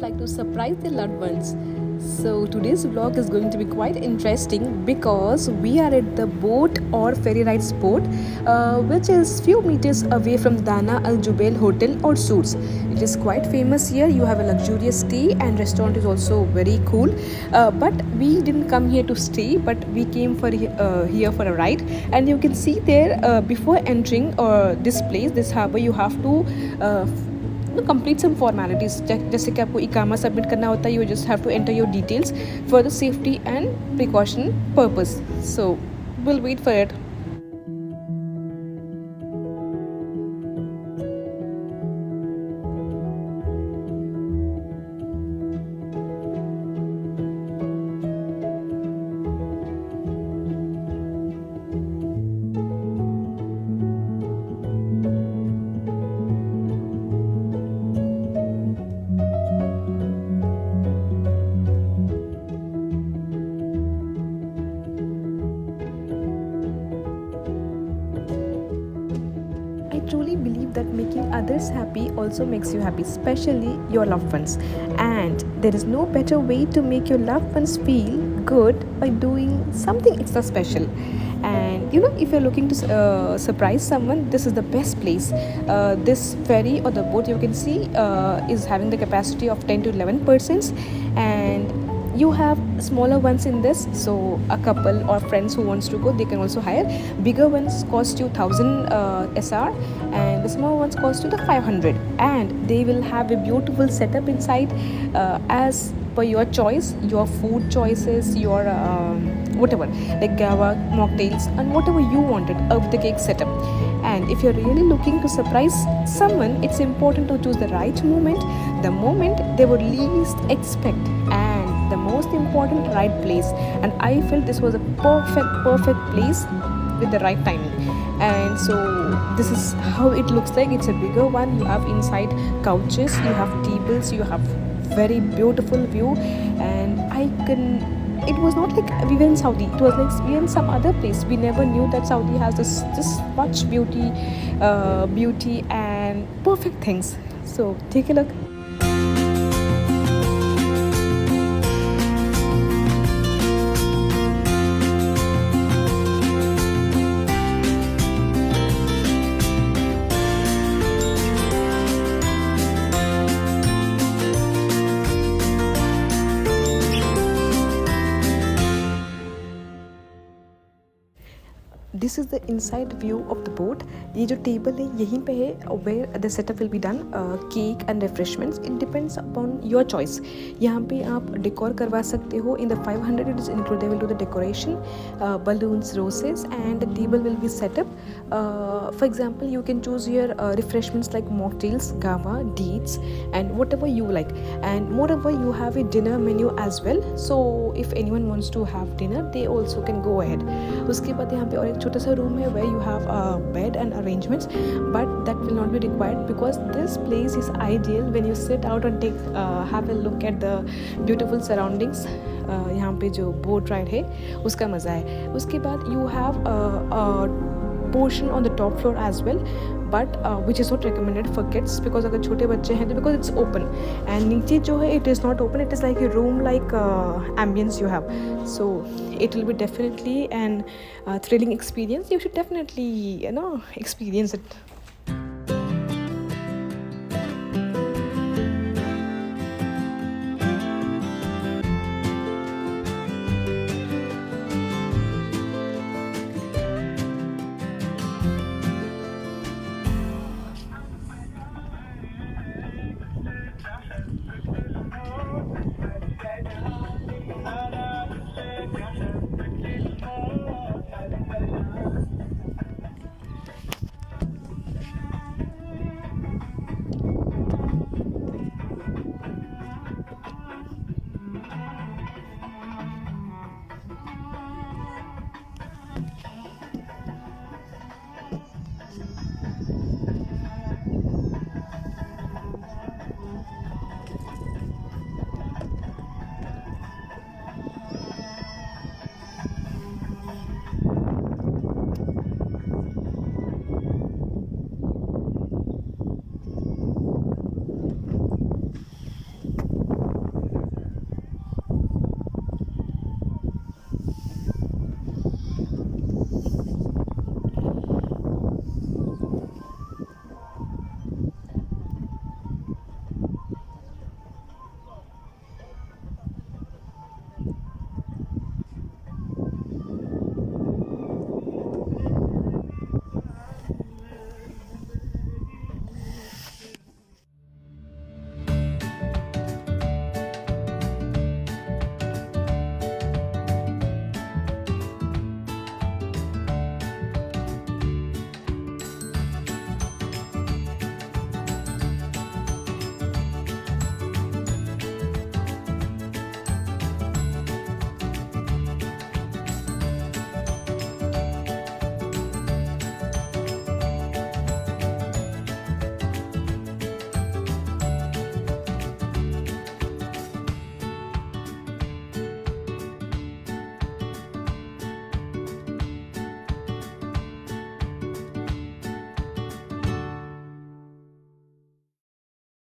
like to surprise their loved ones. So today's vlog is going to be quite interesting because we are at the boat or ferry ride spot, which is few meters away from Dana Al Jubail hotel or suits. It is quite famous here. You have a luxurious stay and restaurant is also very cool. But we didn't come here to stay, but we came for here for a ride. And you can see there before entering this place, this harbour, you have to complete some formalities. जैसे कि आपको इकामा submit करना होता है, you just have to enter your details for the safety and precaution purpose. So we'll wait for it. I truly believe that making others happy also makes you happy, especially your loved ones. And there is no better way to make your loved ones feel good by doing something extra special. And if you're looking to surprise someone, this is the best place. This ferry or the boat you can see is having the capacity of 10 to 11 persons, and you have smaller ones in this, so a couple or friends who wants to go, they can also hire. Bigger ones cost you 1000 SR, and the small ones cost you the 500, and they will have a beautiful setup inside as per your choice, your food choices, your whatever, like gava, mocktails, and whatever you wanted of the cake setup. And if you're really looking to surprise someone, it's important to choose the right moment, the moment they would least expect, and the most important, right place. And I felt this was a perfect place with the right timing. And so this is how it looks like. It's a bigger one. You have inside couches, you have tables, you have very beautiful view. And it was not like we were in Saudi, it was like we were in some other place. We never knew that Saudi has this much beauty and perfect things. So take a look. This is the inside view of the boat. ये जो table है यहीं पे है where the setup will be done. Cake and refreshments, it depends upon your choice. यहाँ पे आप decor करवा सकते हो. In the 500 it is included. They will do the decoration, balloons, roses, and the table will be set up. For example, you can choose your refreshments like mocktails, gava, dates, and whatever you like. And moreover, you have a dinner menu as well. So if anyone wants to have dinner, they also can go ahead. उसके बाद यहाँ पे और एक छोटा सा room है where you have a bed and arrangements, but that will not be required because this place is ideal when you sit out and have a look at the beautiful surroundings. यहाँ पे जो boat ride है उसका मज़ा है. उसके बाद you have a portion on the top floor as well, but which is not recommended for kids because अगर छोटे बच्चे हैं तो because it's open, and नीचे जो है it is not open, it is like a room like ambience you have. So it will be definitely an thrilling experience. You should definitely experience it.